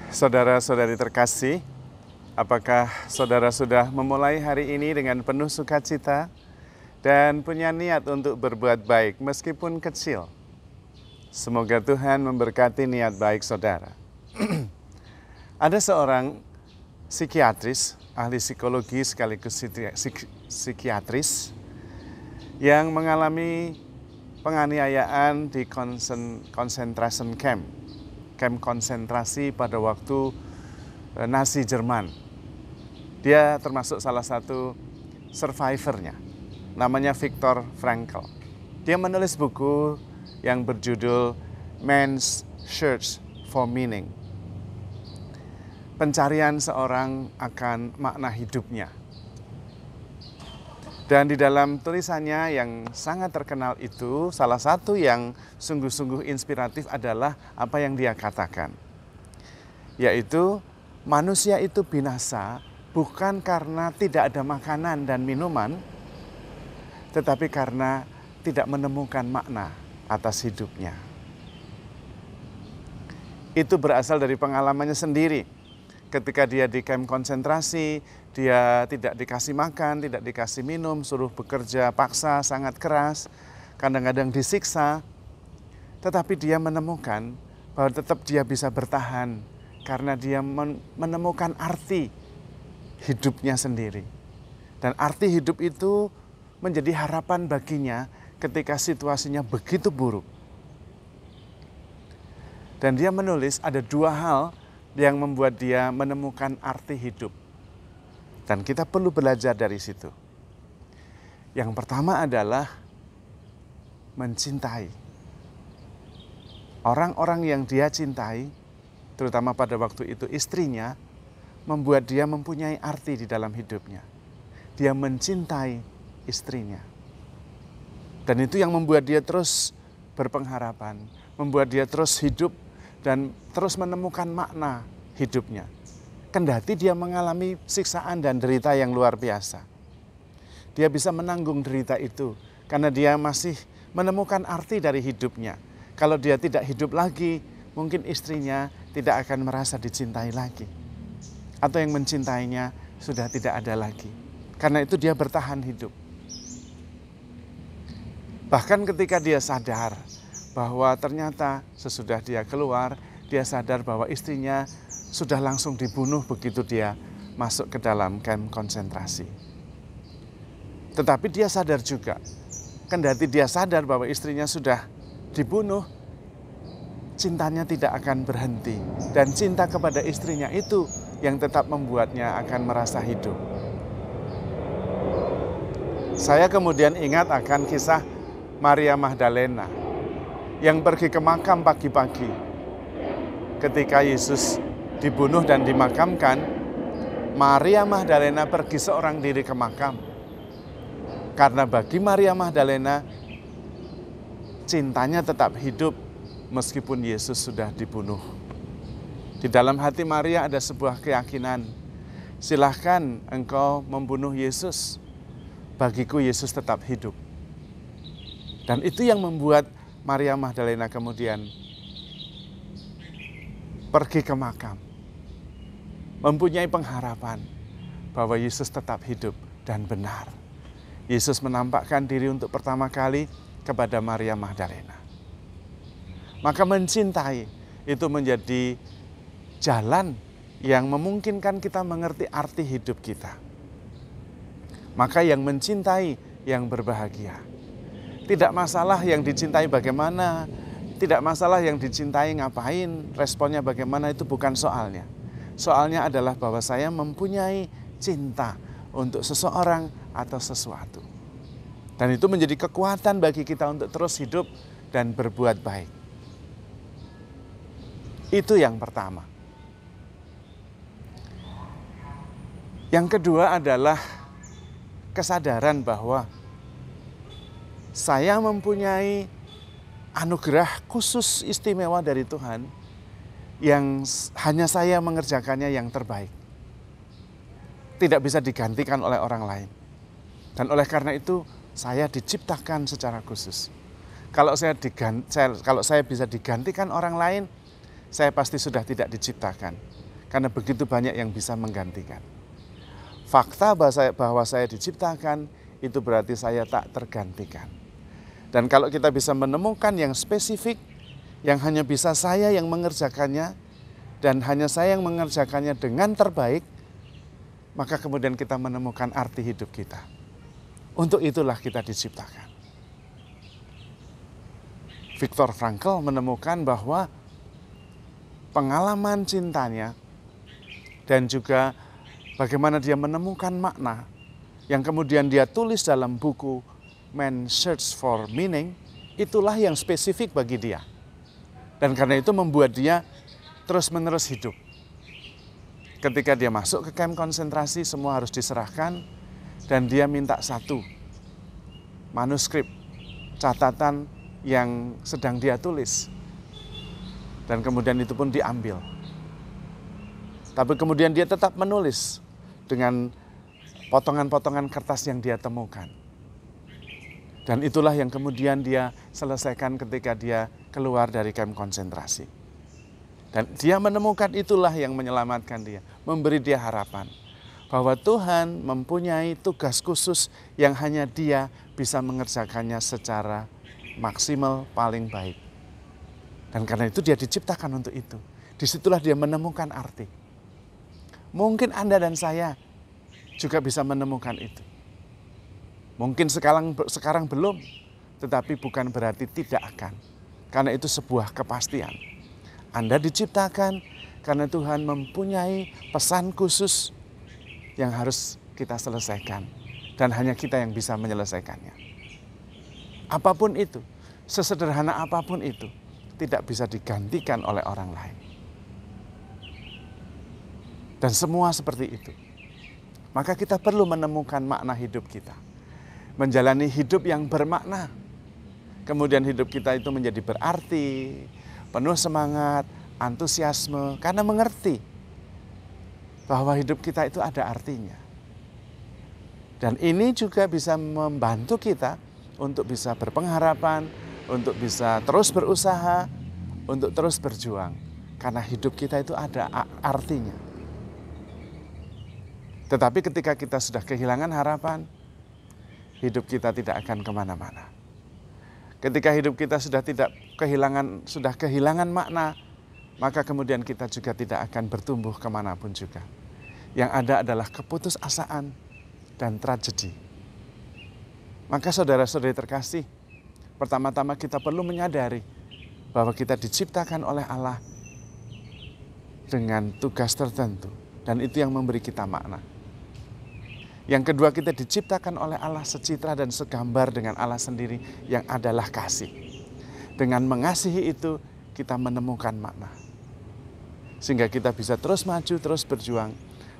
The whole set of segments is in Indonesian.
Saudara-saudari terkasih, apakah saudara sudah memulai hari ini dengan penuh sukacita dan punya niat untuk berbuat baik meskipun kecil? Semoga Tuhan memberkati niat baik saudara. Ada seorang psikiatris, ahli psikologi sekaligus psikiatris yang mengalami penganiayaan di concentration camp konsentrasi pada waktu Nazi Jerman. Dia termasuk salah satu survivornya, namanya Viktor Frankl. Dia menulis buku yang berjudul Man's Search for Meaning. Pencarian seorang akan makna hidupnya. Dan di dalam tulisannya yang sangat terkenal itu, salah satu yang sungguh-sungguh inspiratif adalah apa yang dia katakan. Yaitu, manusia itu binasa bukan karena tidak ada makanan dan minuman, tetapi karena tidak menemukan makna atas hidupnya. Itu berasal dari pengalamannya sendiri. Ketika dia di kamp konsentrasi, dia tidak dikasih makan, tidak dikasih minum, suruh bekerja paksa, sangat keras, kadang-kadang disiksa. Tetapi dia menemukan bahwa tetap dia bisa bertahan karena dia menemukan arti hidupnya sendiri. Dan arti hidup itu menjadi harapan baginya ketika situasinya begitu buruk. Dan dia menulis ada dua hal yang membuat dia menemukan arti hidup. Dan kita perlu belajar dari situ. Yang pertama adalah mencintai. Orang-orang yang dia cintai, terutama pada waktu itu istrinya, membuat dia mempunyai arti di dalam hidupnya. Dia mencintai istrinya. Dan itu yang membuat dia terus berpengharapan, membuat dia terus hidup dan terus menemukan makna hidupnya. Kendati dia mengalami siksaan dan derita yang luar biasa. Dia bisa menanggung derita itu karena dia masih menemukan arti dari hidupnya. Kalau dia tidak hidup lagi, mungkin istrinya tidak akan merasa dicintai lagi. Atau yang mencintainya sudah tidak ada lagi. Karena itu dia bertahan hidup. Bahkan ketika dia sadar bahwa ternyata sesudah dia keluar, dia sadar bahwa istrinya sudah langsung dibunuh begitu dia masuk ke dalam kamp konsentrasi. Tetapi dia sadar juga, kendati dia sadar bahwa istrinya sudah dibunuh, cintanya tidak akan berhenti. Dan cinta kepada istrinya itu yang tetap membuatnya akan merasa hidup. Saya kemudian ingat akan kisah Maria Magdalena yang pergi ke makam pagi-pagi. Ketika Yesus dibunuh dan dimakamkan, Maria Magdalena pergi seorang diri ke makam. Karena bagi Maria Magdalena, cintanya tetap hidup meskipun Yesus sudah dibunuh. Di dalam hati Maria ada sebuah keyakinan, silahkan engkau membunuh Yesus, bagiku Yesus tetap hidup. Dan itu yang membuat Maria Magdalena kemudian pergi ke makam, mempunyai pengharapan bahwa Yesus tetap hidup dan benar. Yesus menampakkan diri untuk pertama kali kepada Maria Magdalena. Maka mencintai itu menjadi jalan yang memungkinkan kita mengerti arti hidup kita. Maka yang mencintai yang berbahagia. Tidak masalah yang dicintai bagaimana, tidak masalah yang dicintai ngapain, responnya bagaimana, itu bukan soalnya. Soalnya adalah bahwa saya mempunyai cinta untuk seseorang atau sesuatu. Dan itu menjadi kekuatan bagi kita untuk terus hidup dan berbuat baik. Itu yang pertama. Yang kedua adalah kesadaran bahwa saya mempunyai anugerah khusus istimewa dari Tuhan yang hanya saya mengerjakannya yang terbaik. Tidak bisa digantikan oleh orang lain. Dan oleh karena itu saya diciptakan secara khusus. Kalau saya bisa digantikan orang lain, saya pasti sudah tidak diciptakan. Karena begitu banyak yang bisa menggantikan. Fakta bahwa saya diciptakan, itu berarti saya tak tergantikan. Dan kalau kita bisa menemukan yang spesifik, yang hanya bisa saya yang mengerjakannya, dan hanya saya yang mengerjakannya dengan terbaik, maka kemudian kita menemukan arti hidup kita. Untuk itulah kita diciptakan. Viktor Frankl menemukan bahwa pengalaman cintanya dan juga bagaimana dia menemukan makna yang kemudian dia tulis dalam buku Man's Search for Meaning, itulah yang spesifik bagi dia. Dan karena itu membuat dia terus-menerus hidup. Ketika dia masuk ke kamp konsentrasi, semua harus diserahkan, dan dia minta satu manuskrip, catatan yang sedang dia tulis. Dan kemudian itu pun diambil. Tapi kemudian dia tetap menulis dengan potongan-potongan kertas yang dia temukan. Dan itulah yang kemudian dia selesaikan ketika dia keluar dari kamp konsentrasi. Dan dia menemukan itulah yang menyelamatkan dia, memberi dia harapan bahwa Tuhan mempunyai tugas khusus yang hanya dia bisa mengerjakannya secara maksimal paling baik. Dan karena itu dia diciptakan untuk itu. Disitulah dia menemukan arti. Mungkin Anda dan saya juga bisa menemukan itu. Mungkin sekarang belum, tetapi bukan berarti tidak akan. Karena itu sebuah kepastian. Anda diciptakan karena Tuhan mempunyai pesan khusus yang harus kita selesaikan. Dan hanya kita yang bisa menyelesaikannya. Apapun itu, sesederhana apapun itu, tidak bisa digantikan oleh orang lain. Dan semua seperti itu. Maka kita perlu menemukan makna hidup kita. Menjalani hidup yang bermakna. Kemudian hidup kita itu menjadi berarti, penuh semangat, antusiasme, karena mengerti bahwa hidup kita itu ada artinya. Dan ini juga bisa membantu kita untuk bisa berpengharapan, untuk bisa terus berusaha, untuk terus berjuang. Karena hidup kita itu ada artinya. Tetapi ketika kita sudah kehilangan harapan, hidup kita tidak akan kemana-mana. Ketika hidup kita sudah kehilangan makna, maka kemudian kita juga tidak akan bertumbuh kemanapun juga. Yang ada adalah keputusasaan dan tragedi. Maka saudara-saudari terkasih, pertama-tama kita perlu menyadari bahwa kita diciptakan oleh Allah dengan tugas tertentu. Dan itu yang memberi kita makna. Yang kedua, kita diciptakan oleh Allah secitra dan segambar dengan Allah sendiri yang adalah kasih. Dengan mengasihi itu, kita menemukan makna. Sehingga kita bisa terus maju, terus berjuang.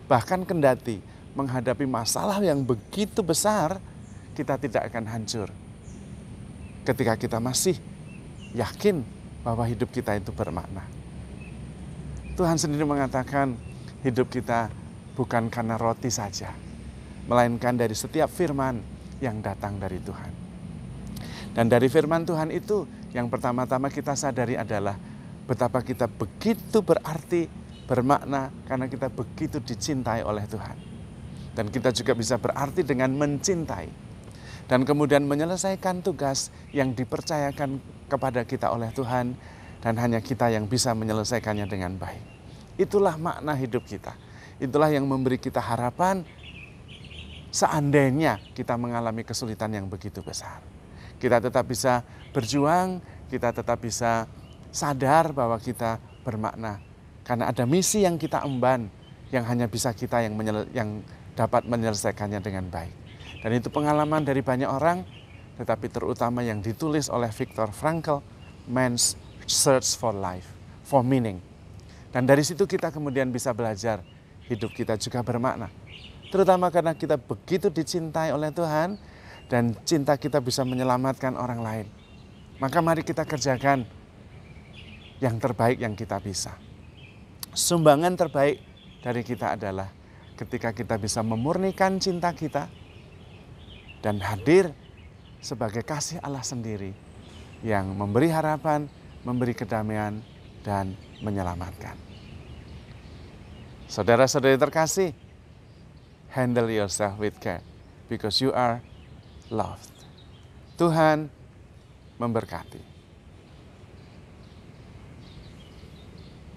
Bahkan kendati menghadapi masalah yang begitu besar, kita tidak akan hancur. Ketika kita masih yakin bahwa hidup kita itu bermakna. Tuhan sendiri mengatakan hidup kita bukan karena roti saja, melainkan dari setiap firman yang datang dari Tuhan. Dan dari firman Tuhan itu, yang pertama-tama kita sadari adalah betapa kita begitu berarti, bermakna, karena kita begitu dicintai oleh Tuhan. Dan kita juga bisa berarti dengan mencintai. Dan kemudian menyelesaikan tugas yang dipercayakan kepada kita oleh Tuhan, dan hanya kita yang bisa menyelesaikannya dengan baik. Itulah makna hidup kita. Itulah yang memberi kita harapan, seandainya kita mengalami kesulitan yang begitu besar. Kita tetap bisa berjuang, kita tetap bisa sadar bahwa kita bermakna. Karena ada misi yang kita emban, yang hanya bisa kita yang dapat menyelesaikannya dengan baik. Dan itu pengalaman dari banyak orang, tetapi terutama yang ditulis oleh Viktor Frankl, Man's Search for Life, for Meaning. Dan dari situ kita kemudian bisa belajar, hidup kita juga bermakna. Terutama karena kita begitu dicintai oleh Tuhan dan cinta kita bisa menyelamatkan orang lain. Maka mari kita kerjakan yang terbaik yang kita bisa. Sumbangan terbaik dari kita adalah ketika kita bisa memurnikan cinta kita dan hadir sebagai kasih Allah sendiri yang memberi harapan, memberi kedamaian, dan menyelamatkan. Saudara-saudari terkasih, handle yourself with care because you are loved. Tuhan memberkati.